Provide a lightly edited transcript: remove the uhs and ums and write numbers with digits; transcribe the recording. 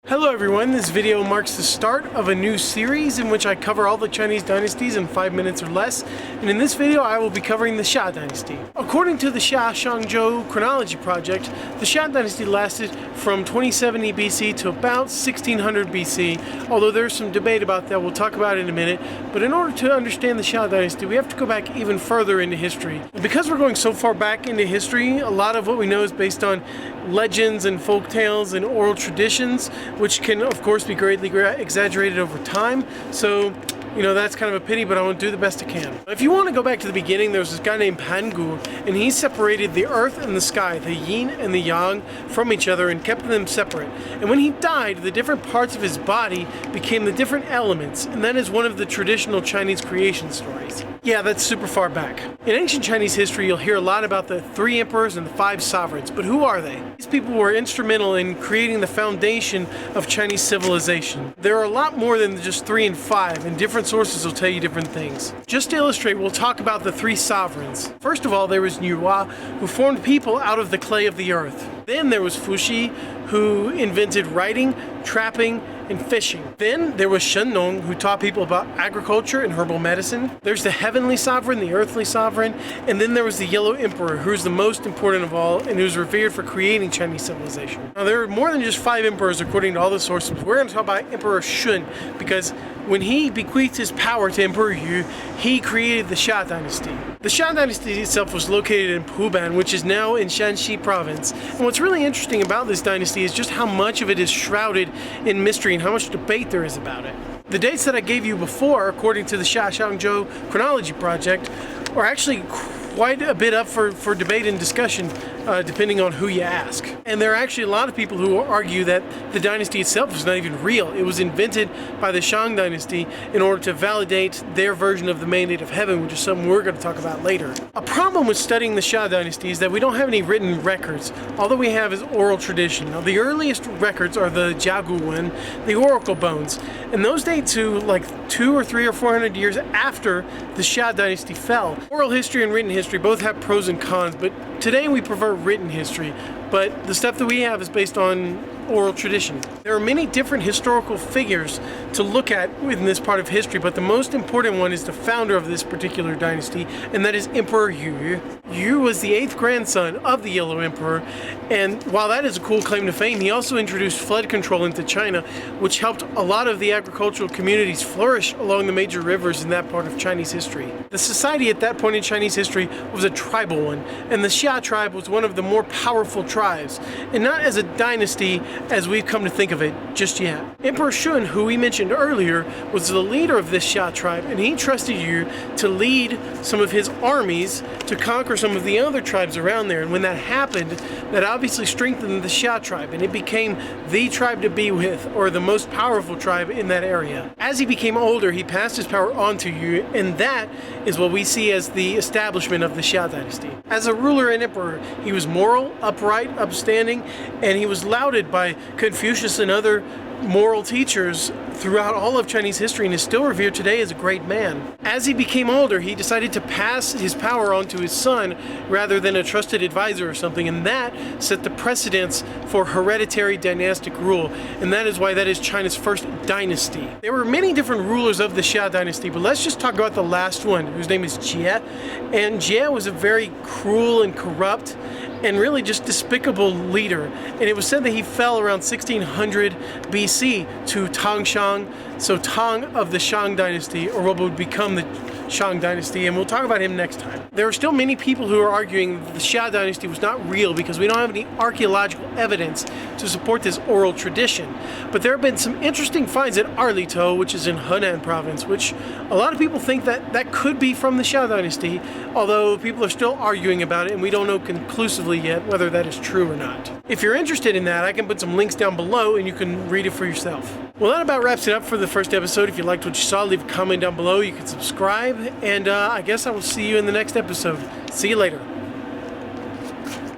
Hello everyone, this video marks the start of a new series in which I cover all the Chinese dynasties in 5 minutes or less, and in this video I will be covering the Xia Dynasty. According to the Xia Shangzhou chronology project, the Shan Dynasty lasted from 2070 BC to about 1600 BC, although there's some debate about that, we'll talk about it in a minute, but in order to understand the Xia Dynasty we have to go back even further into history. And because we're going so far back into history, a lot of what we know is based on legends and folk tales and oral traditions, which can of course be greatly exaggerated over time. So, you know, that's kind of a pity, but I want to do the best I can. If you want to go back to the beginning, there was this guy named Pangu, and he separated the earth and the sky, the yin and the yang, from each other and kept them separate. And when he died, the different parts of his body became the different elements, and that is one of the traditional Chinese creation stories. Yeah, that's super far back. In ancient Chinese history, you'll hear a lot about the 3 emperors and the 5 sovereigns, but who are they? These people were instrumental in creating the foundation of Chinese civilization. There are a lot more than just 3 and 5, and different sources will tell you different things. Just to illustrate, we'll talk about the 3 sovereigns. First of all, there was Nuwa, who formed people out of the clay of the earth. Then there was Fuxi, who invented writing, trapping, and fishing. Then there was Shen Nong, who taught people about agriculture and herbal medicine. There's the heavenly sovereign, the earthly sovereign, and then there was the Yellow Emperor, who's the most important of all and who's revered for creating Chinese civilization. Now there are more than just 5 emperors according to all the sources. We're going to talk about Emperor Shun, because when he bequeathed his power to Emperor Yu, he created the Xia Dynasty. The Shan Dynasty itself was located in Puban, which is now in Shanxi province. And what's really interesting about this dynasty is just how much of it is shrouded in mystery and how much debate there is about it. The dates that I gave you before, according to the Xia Shangzhou chronology project, are actually quite a bit up for debate and discussion, depending on who you ask. And there are actually a lot of people who argue that the dynasty itself was not even real. It was invented by the Shan Dynasty in order to validate their version of the mandate of heaven, which is something we're going to talk about later. A problem with studying the Xia Dynasty is that we don't have any written records. All that we have is oral tradition. Now, the earliest records are the Jiagu one, the oracle bones, and those date to like 200 or 300 or 400 years after the Xia Dynasty fell. Oral history and written history both have pros and cons, but today we prefer written history, but the stuff that we have is based on oral tradition. There are many different historical figures to look at in this part of history, but the most important one is the founder of this particular dynasty, and that is Emperor Yu. Yu was the 8th grandson of the Yellow Emperor, and while that is a cool claim to fame, he also introduced flood control into China, which helped a lot of the agricultural communities flourish along the major rivers in that part of Chinese history. The society at that point in Chinese history was a tribal one, and the Xia tribe was one of the more powerful tribes, and not as a dynasty as we've come to think of it just yet. Emperor Shun, who we mentioned earlier, was the leader of this Xia tribe, and he trusted Yu to lead some of his armies to conquer some of the other tribes around there. And when that happened, that obviously strengthened the Xia tribe, and it became the tribe to be with, or the most powerful tribe in that area. As he became older, he passed his power on to Yu, and that is what we see as the establishment of the Xia Dynasty. As a ruler and emperor, he was moral, upright, upstanding, and he was lauded by Confucius and other moral teachers throughout all of Chinese history, and is still revered today as a great man. As he became older, he decided to pass his power on to his son rather than a trusted advisor or something, and that set the precedence for hereditary dynastic rule, and that is why that is China's first dynasty. There were many different rulers of the Xia Dynasty, but let's just talk about the last one, whose name is Xia. And Xia was a very cruel and corrupt and really just despicable leader, and it was said that he fell around 1600 BC to Tangshan, so Tang of the Shang Dynasty, or what would become the Shang Dynasty, and we'll talk about him next time. There are still many people who are arguing that the Xia Dynasty was not real because we don't have any archaeological evidence to support this oral tradition. But there have been some interesting finds at Arlito, which is in Henan province, which a lot of people think that that could be from the Xia Dynasty, although people are still arguing about it, and we don't know conclusively yet whether that is true or not. If you're interested in that, I can put some links down below and you can read it for yourself. Well, that about wraps it up for the first episode. If you liked what you saw, leave a comment down below. You can subscribe, and I guess I will see you in the next episode. See you later.